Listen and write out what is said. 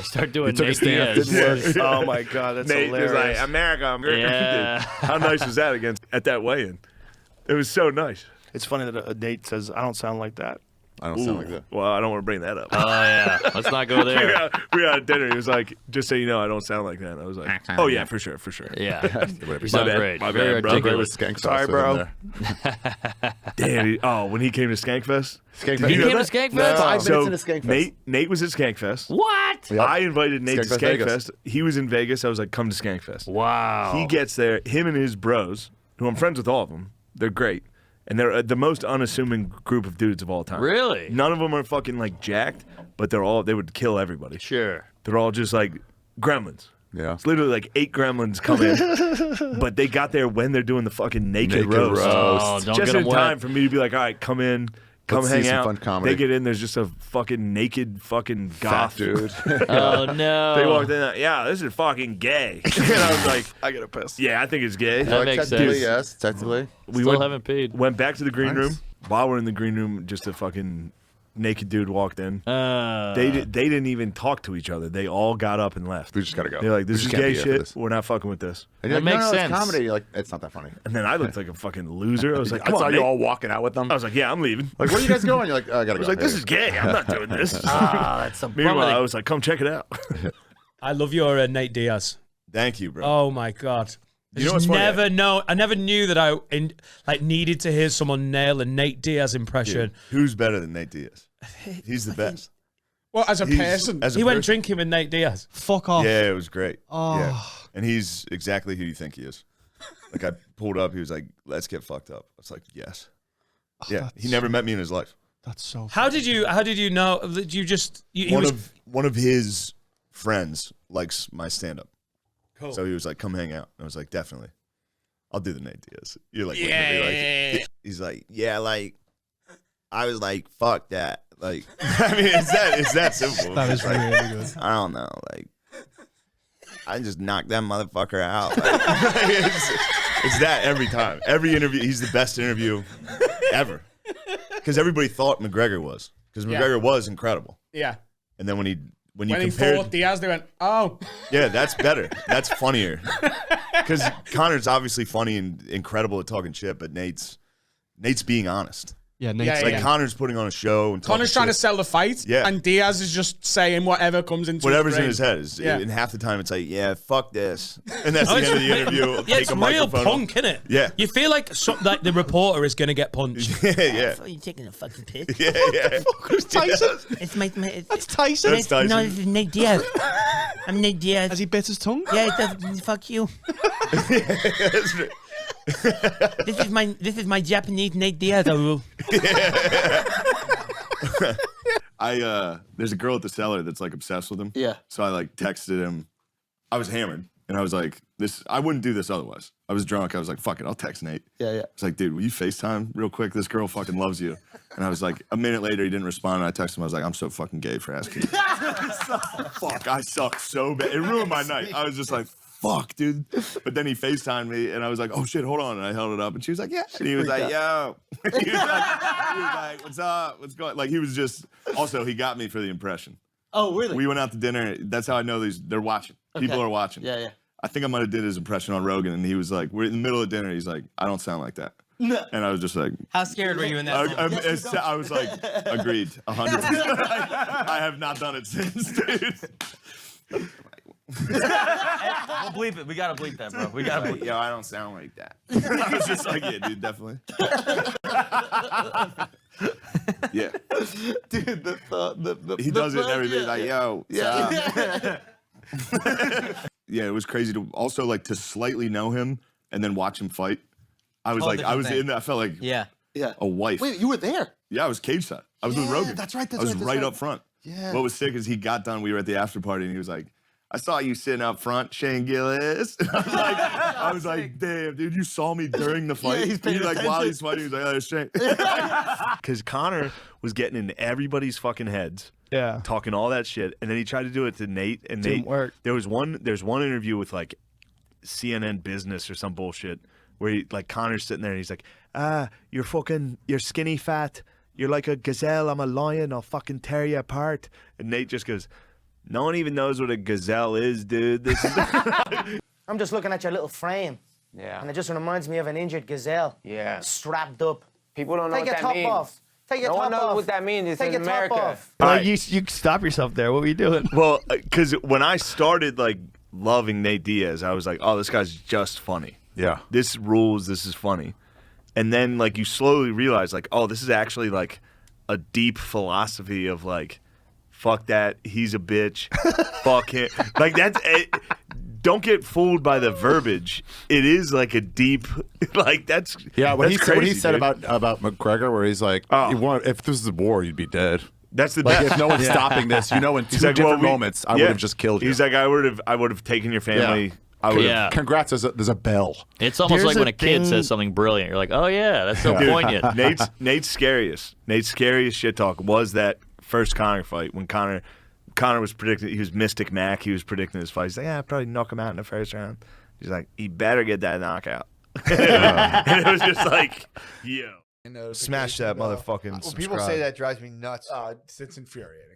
Start doing took a Nate stand, Diaz. didn't work. Oh my God, that's Nate was hilarious. like, America. Yeah. How nice was that at that weigh-in? It was so nice. It's funny that Nate says, I don't sound like that. I don't sound like that. Well, I don't want to bring that up. Oh, yeah. Let's not go there. we were at dinner. He was like, just so you know, I don't sound like that. I was like, oh, yeah, for sure. Yeah. Whatever. You sound bad. great. My Very bad, bro. There articulate. was skank Sorry, sauce bro. in there. Damn. When he came to Skankfest. Skank Did You you know came to that? Skankfest? No. 5 So minutes into Skankfest. Nate was at Skankfest. What? Yep. I invited Nate to Skankfest Vegas. Skankfest. He was in Vegas. I was like, come to Skankfest. Wow. He gets there. Him and his bros, who I'm friends with all of them. They're great. And they're the most unassuming group of dudes of all time. Really? None of them are fucking like jacked, but they would kill everybody. Sure. They're all just like gremlins. Yeah. It's literally like 8 gremlins come in, but they got there when they're doing the fucking naked Naked roast. Oh, don't Just get in them time wet. for me to be like, all right, come in, come Let's see hang some out. fun comedy. They get in, there's just a fucking naked fucking Fat goth dude. Oh, no. They walked in, yeah, this is fucking gay. And I was like, I get a piss. yeah, I think it's gay. That makes technically, sense. yes. Technically. We Still haven't paid. went back to the green Nice. room. While we're in the green room, just a fucking naked dude walked in. Uh, They didn't even talk to each other. They all got up and left. We just gotta go. They're like, We this is just can't gay be here for shit. this. We're not fucking with this. And you're That like, makes no, sense. it's comedy. You're like, it's not that funny. And then I looked like a fucking loser. I was like, I come saw on, you Nate. all walking out with them. I was like, yeah, I'm leaving. Like, where are you guys going? You're like, I gotta go. I was like, this is gay. I'm not doing this. that's a bummer. Meanwhile, I was like, come check it out. I love your Nate Diaz. Thank you, bro. Oh my God. You know what's funny? I never knew that I needed to hear someone nail a Nate Diaz impression. Who's better than Nate Diaz? He's the best. Well, as a person, as a he went person. drinking with Nate Diaz. Fuck off. Yeah, it was great. Oh. Yeah. And he's exactly who you think he is. Like, I pulled up. He was like, let's get fucked up. I was like, yes. Yeah. He never met me in his life. That's so. How did you know that you just he was One of his friends likes my stand-up. cool. So he was like, come hang out. And I was like, definitely. I'll do the Nate Diaz. You're like, looking at me like, he's like, yeah, like, I was like, fuck that. Like, I mean, it's that simple. That is It's like, really good. I don't know. Like, I just knocked that motherfucker out. Like, it's that every time. Every interview, he's the best interview ever. Because everybody thought McGregor was. Because McGregor was incredible. yeah. And then when you When he compared, fought Diaz, they went, oh, yeah, that's better. That's funnier. Because Connor's obviously funny and incredible at talking shit, but Nate's being honest. Yeah, Nate's Yeah, Like yeah. Connor's putting on a show and Connor's talking trying to shit. sell the fight, Yeah. and Diaz is just saying whatever comes into Whatever's in brain. his head is, Yeah. and half the time it's like, yeah, fuck this, and that's Oh, the it's end of the real- interview. Yeah, Take it's a real microphone punk, isn't it? Yeah. You feel like like the reporter is going to get punched. yeah, Are you taking a fucking piss? yeah, yeah. Tyson. It's my That's Tyson. That's Tyson. No, this is Nate Diaz. I'm Nate Diaz. Has he bit his tongue? Yeah, it does. Fuck you. That's right. This is my Japanese Nate Diaz. There's a girl at the cellar that's like obsessed with him. Yeah. So I like texted him. I was hammered, and I was like, I wouldn't do this otherwise. I was drunk. I was like, fuck it, I'll text Nate. Yeah, yeah. I was like, dude, will you FaceTime real quick? This girl fucking loves you. And I was like, a minute later, he didn't respond. And I texted him. I was like, I'm so fucking gay for asking you. Fuck, I suck so bad. It ruined my night. I was just like, fuck, dude. But then he FaceTimed me, and I was like, oh shit, hold on. And I held it up, and she was like, yeah. And he was like, yo. he was like, what's up? What's going? Like he was just. Also, he got me for the impression. Oh, really? We went out to dinner. That's how I know they're watching. People are watching. Yeah, yeah. I think I might have did his impression on Rogan, and he was like, we're in the middle of dinner. He's like, I don't sound like that. No. And I was just like, How scared were you in that moment? I was like, agreed, 100%. I have not done it since, dude. We'll bleep it. We got to bleep that, bro. We got to bleep Yo, I don't sound like that. I was just like, yeah, dude, definitely. Yeah. Dude, He does it and everything. Like, yo, yeah. Yeah, it was crazy to also like to slightly know him and then watch him fight. I was Whole like, I different was thing. in. I felt like Yeah. Yeah. a wife. Wait, you were there? Yeah, I was cage side. I was with Rogan. that's right, that's I was right, that's right right. up front. Yeah. What was sick is he got done. We were at the after party and he was like, I saw you sitting up front, Shane Gillis. I was like, damn, dude, you saw me during the fight. he's paying like while attention. he's fighting, he's like, oh, there's Shane. Because Connor was getting in everybody's fucking heads. Yeah. Talking all that shit, and then he tried to do it to Nate, and Didn't Nate work. There's one interview with like CNN Business or some bullshit where he, like Connor's sitting there and he's like, you're skinny fat, you're like a gazelle, I'm a lion, I'll fucking tear you apart. And Nate just goes, No one even knows what a gazelle is, dude. This is I'm just looking at your little frame. Yeah. And it just reminds me of an injured gazelle. Yeah. Strapped up. People don't know Take what your that top means. off. Take your No top one knows off. what that means. It's Take in your top America. off. Like you stop yourself there. What were you doing? well, because when I started like loving Nate Diaz, I was like, oh, this guy's just funny. Yeah. This rules. This is funny. And then like you slowly realize like, oh, this is actually like a deep philosophy of like, fuck that, he's a bitch, fuck him. Like that's it. Don't get fooled by the verbiage. It is like a deep, like that's Yeah, when that's he crazy, said dude. about McGregor, where he's like, if this was a war, you'd be dead. That's the Like best. if no one's stopping this, in He's two like, different well, moments, I would have just killed you. He's like, I would have taken your family. Yeah. I would Yeah. have. Congrats, there's a bell. It's almost There's like when a a kid thing- says something brilliant. You're like, oh yeah, that's so poignant. Nate's scariest. Nate's scariest shit talk was that first Conor fight when Conor was predicting. He was Mystic Mac. He was predicting his fight. He's like, yeah, I'd probably knock him out in the first round. He's like, he better get that knockout. And it was just like, yo. Smash that motherfucking When subscribe. people say that, it drives me nuts. It's infuriating.